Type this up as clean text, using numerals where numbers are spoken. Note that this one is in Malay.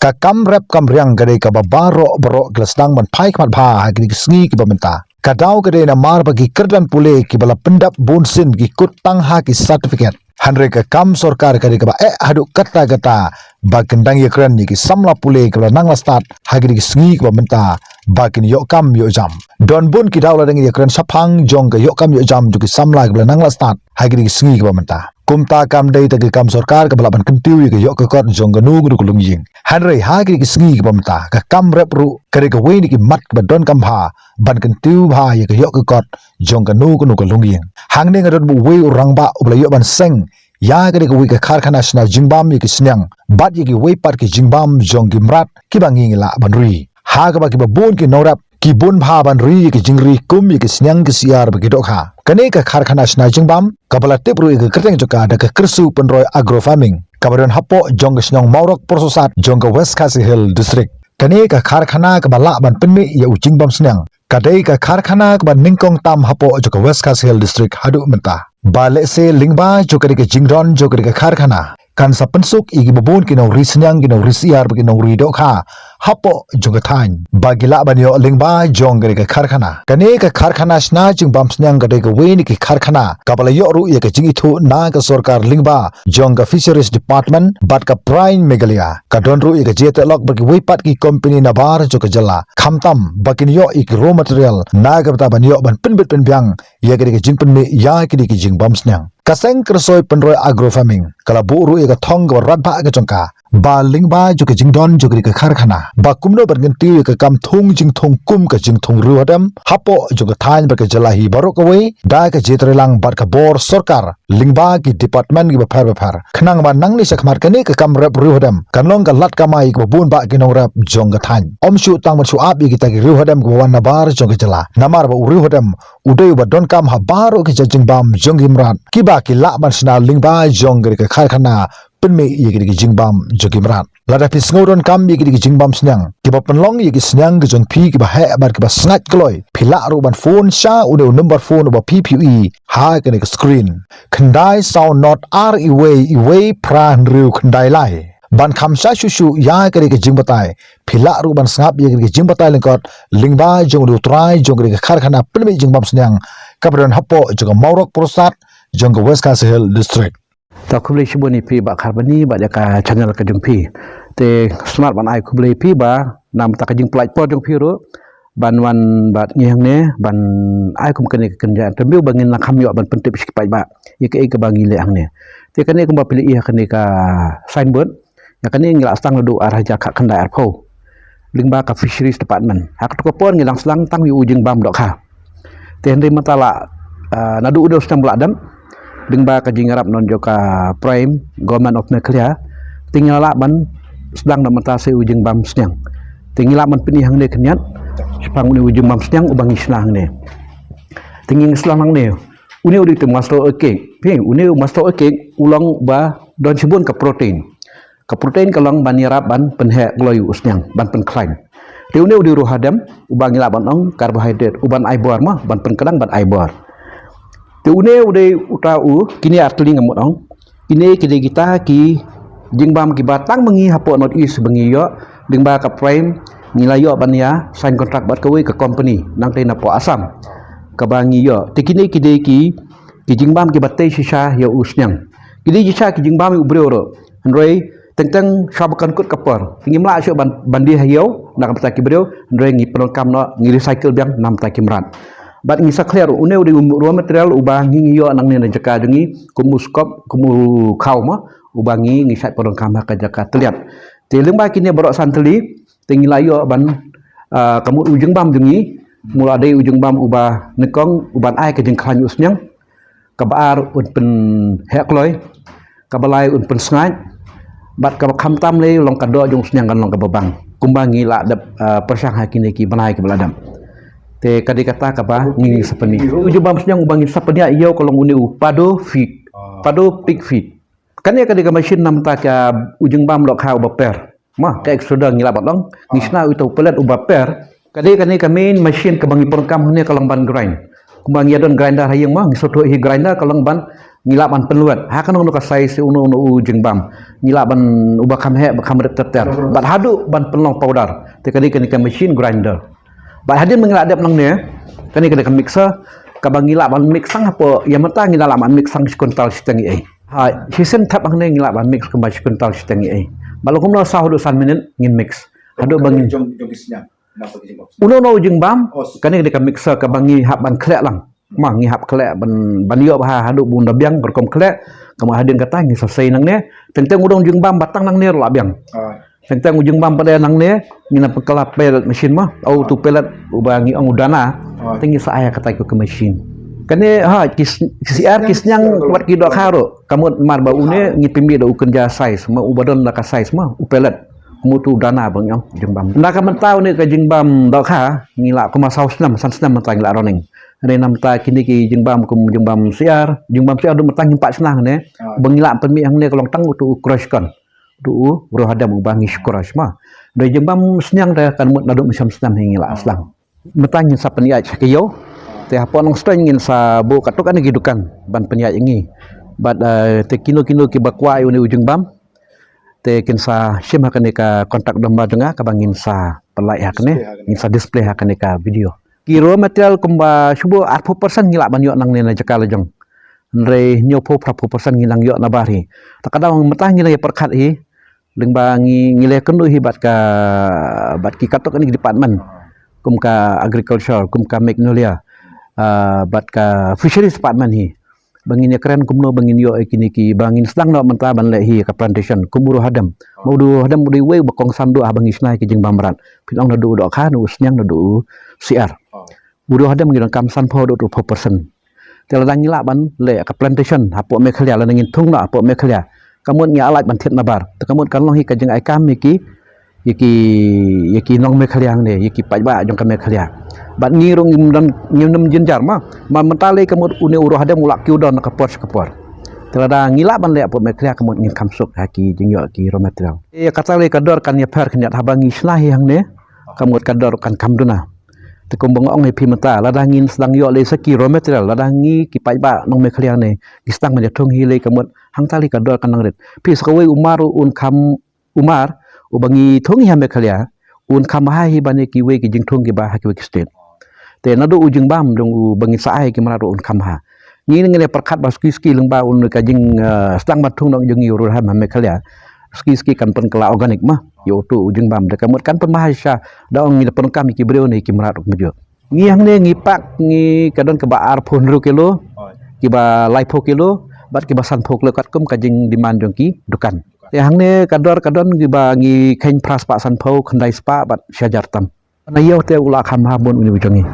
ka kam rep kam riang gade ka babaro baro glasdang man phai kmat bha hagri sngi ki bamenta ka daw gade na mar bagi kerdan pule ki bala pendap bonsin ki kutang ha ki certificate hanre ka kam sorkar kade ka ba hadu kata kata ba kendang yakran ni ki samla pule ka nangla start hagri ki sngi ki bamenta bakin yo kam yo jam don bun ki daw la dang yakran saphang jong ka yo kam yo jam ju ki samla ki nangla start hagri ki sngi ki bamenta kumta kam dai ta kam sarkar ka balaban kentiu ke yok ke kot jong ganu gru kulung ying hanre ha ki sngi ki bamta ka kam rep ru kare ka we ni ki mat ba don kam ha ban kentiu bha ye ke yok ke kot jong ganu gru kulung ying hang ne ngadon bu we urang ba ubla yo ban seng ya kare ka we ka kharkhana sna jingbam ye ki snyang bat ye ki we pat ki jingbam jong ki mrat ki bangi la ban ri ha ka ba ki ba bon ki norap ki bun bha ban ri ki jingri kum ye ki snyang ki siar ba ki dok ha kane ka kharkhana sna jingbam kabala tepru ke kerteng joka da ke kersu penroy agro farming kabaron hapo jong snong maurok prososat jong West Khasi Hill district kane ka kharkhana ka bala ban penmi ye u jingbam snang kadai ka kharkhana ka ban ningkong tam hapo joka West Khasi Hill district hadu menta bale se lingba joka ke jingdon joka ke kharkhana kan sa pensuk igi babon ki no risnyang ki no risiar ki no ridok ha hapo jong thain bagila banyo lingba jong ke kharkhana kane ka kharkhana sna jing bam snyang gade ka we ni ki kharkhana kabala yo ru ye ka jing ithu na ka sarkar lingba jong ka fisheries department bat ka prime megalia ka don ru ye ka jete lok ba ki we pat ki company na bar jo ka jala khamtam bakin yo ik raw material na ka ta ban yo ban pinbit pen byang ye ka jing pen me ya ki jing bam snyang kaseng kersoy penroy agro farming kala buru ye ka thong ka rat ba ka jongka ba lingba jo ka jingdon jo ka kharkhana ba kumno ban ngin ti ka kam thong jing thong kum ka jing thong ru hadam hapo jo ka thain ba ka jala hi barok ka we da ka jetre lang bat ka bor sarkar lingba ki department ki ba phar khnang ba nang ni sakmar ka ni ka kam rap ru hadam kanlong ka lat ka mai ka bun ba ki nong rap jong ka thain om shu tang ba su ap ki ta ki ru hadam ka wan na bar jong ka jala namar ba ru hadam udai ba don kam ha baro ki jing bam jong himran ki ba ki la ban sna lingba jong ka kharkhana penme ye ki jingbam jogimran lada pis ngoron kam ye ki jingbam snyang ki ba penlong ye ki snyang ge jong phi ki ba he bar ki ba snat kloi phila ru ban phone sha ude number phone ba PPE ha ke ni screen khandai sound not way pran ru khandai lai ban khamsa shushu ya ke ki jingbatai phila ru ban snap ye ki jingbatai lengkot lingba jong ru trai jong ki kharkhana penme jingbam snyang kabron hapo jong maurok prosat jong West Khasi Hill district ta kublai shiboni pi ba kharbani ba ka channel ka jung pi te smart ban ai kublai pi ba nam ta ka jing plai po jung pi ro ban wan ba ngiang ne ban ai kum kene kenja tembiu bangin na kham yo ban pentip sik pai ba ye ke bangi le ang ne te kane kum ba pilih iya kane ka signboard ya kane ngila stang do arah jakak kendai arpo lingba ka fisheries department hak to pon ngilang selang tang wi ujing bam dok ha te hende matala nadu udah sedang beladam lingba ka jingarap non joka prime government of Mekhlia tinggal ban sedang nak mentase ujung bam snyang tinggal ban pini hang ne kenyat sepang ni ujung bam snyang ubang islang ne tingin islang ne uni udi tu master okey ping uni master okey ulang ba don sibun ka protein kalong ban yarap ban penhe gloyu usnyang ban pen klaim ti uni udi ruhadam ubang ila ban ong karbohidrat uban aibor mah ban pen kadang ban aibor tu une udah utau kini artli ngamut ong kini kita ki jingbam ki batang mengi hapo not is bengi yo dingba ka prime ngilayo ban ya sign contract bat kawe ka company nang te napo asam ka bangi yo te kini ki jingbam ki batai shisha yo usnyang kini shisha ki jingbam ubre oro andrei tentang shabakan kut kapor tinggi mla syo bandi hayo nak pata ki breu andrei ngi pelongkam no ngi recycle biang nam ta kimrat bat ngi sakler une udi raw material ubangi yo nang ne jaka dengi kumuskop kumu kauma ubangi ngi sat podong kama ka jaka teliat teling ba kini borok santeli tingi layo ban kamu ujung bam dengi mula dai ujung bam uba nekong uban ai ka jeng khan usnyang kabar un pen hekloi kabalai un pen sngai bat ka kham tam le long ka do jong usnyang kan long ka babang kumbangi la dap persang hakine ki banai ke beladam te kadi kata kapa ngi sapeni ujung bam senyang ubangi sapenia iyo kalau uni pado pig feed kan ya kadi ka machine nam ta ka ujung bam lo kha ubaper mah ka extruder ngila batong ngisna uto pelet ubaper kadi ka main machine ka bangi perkam ne kalau ban grind kumbangi adon grinder hayang mah ngisoto hi grinder kalau ban ngilap ban peluat ha kan nu ka sai si unu ujing bam ngilap ban ubah kam he bakam ter bat hadu ban penlong powder te kali kan machine grinder bat hadin mengilap dep nang ne kan ka mixer ka bang ngilap ban mix sang apa yang mata ngilap ban mix sang sekuntal sitangi ai ha hisen tap ang ne ngilap ban mix ka sekuntal sitangi ai balu kum no sa hudu san minit ngin mix hadu bang uno ujing bam kan ka mixer ka bangi hab ban klek lang mang ngi hap klek ban yo ha hadu bun da biang berkom klek kamu hadin kata ngi selesai nang ne tentang udong jung bam batang nang ne la biang tentang ujung bam pada nang ne ngina pekelap pelet mesin mah auto pelet ubangi ang udana tinggi saya kata ke mesin kane ha CR kisnyang wat ki dok haro kamu mar ba une ngi pimbi do kerja size ma ubadon la ka size mah upelet mutu dana bang yang jung bam ndak ka mentau ne ka jung bam dok ha ngila ko masau senam san senam mentang ngila roning Hari nam ta kini ki jengbam kum jengbam siar du matang empat senang ne bengilak permi hang ne kolong tang tu crush kan tu bro hadam ubangi crush ma dari jengbam senyang dah kan mut naduk macam senam hingila aslang matang sa peniat sakiyo te apa nong string ngin sa bo katuk kan gidukan ban peniat ngi bat te kino ki bakwa uni jengbam te kin sa sim hakan ka kontak domba denga ka bangin sa pelai hakne ngin sa display hakan ka video kiro material kumba subo 80% ngilak ban yo nang ne jakal jong re nyopo 80% ngilang yo na bari takadang metah ngilai perkat hi lengba ngilai kendu hi bat ki katok ni department kum ka agriculture kum ka magnolia bat ka fisheries department hi bangin ya keren kumno bangin yo kini ki bangin sedang no mentah ban le hi ka plantation kumuru hadam modu hadam mudi we bakong sandu abangi snai ki jeng bamrat pinong nadu do kha nu senyang nadu CR buru hadam ngi kam san pho do 4% tela dang ngila ban le ka plantation hapo me khalia la ngin thung na hapo me khalia kamut ngi alai ban thet na bar te kamut kan long hi ka jeng ai kam yiki nong me khalia ne yiki pai ba jong ka me khalia bat ngi rong ngim nam jenjar ma mentale kamut une uru hadam ulak ki udon ka por tela dang ngila ban le hapo me khalia kamut ngin kam sok haki jeng yo ki raw material kata le kador kan ya per knyat habangi slahi hang ne kamut kador kan kamduna tekum bongong he pimata ladangin sedang yo le saki raw material ladangi ki pai ba nong me khliang ne gistang ma thong hi le kamut hang tali ka dor kanang ret pi skawe umaru un kham umar ubangi thong hi me khlia un kham ha hi bane ki we ki jing thong ki ba ha ki we state te nadu ujing bam dong u bangi sa ai ki mararu un kham ha ni ngene perkat ba ski leng ba un ka jing sedang ma thong dong jing yu ha me khlia ski kan pen kala organik mah yo tu ujung bam de kamut kan pemahasya daong ngi pen kami ki breu ne ki marat mejo ngi hang ne ngi pak ngi kadon ke ba ar phon ru kilo ki ba lai pho kilo bat ki ba san phok le kat kum ka jing diman jong ki dukan te hang ne kadon ki ba ngi khen pras pa san pho khandai spa bat syajar tam na yo te ula kham ha bon uni bujongi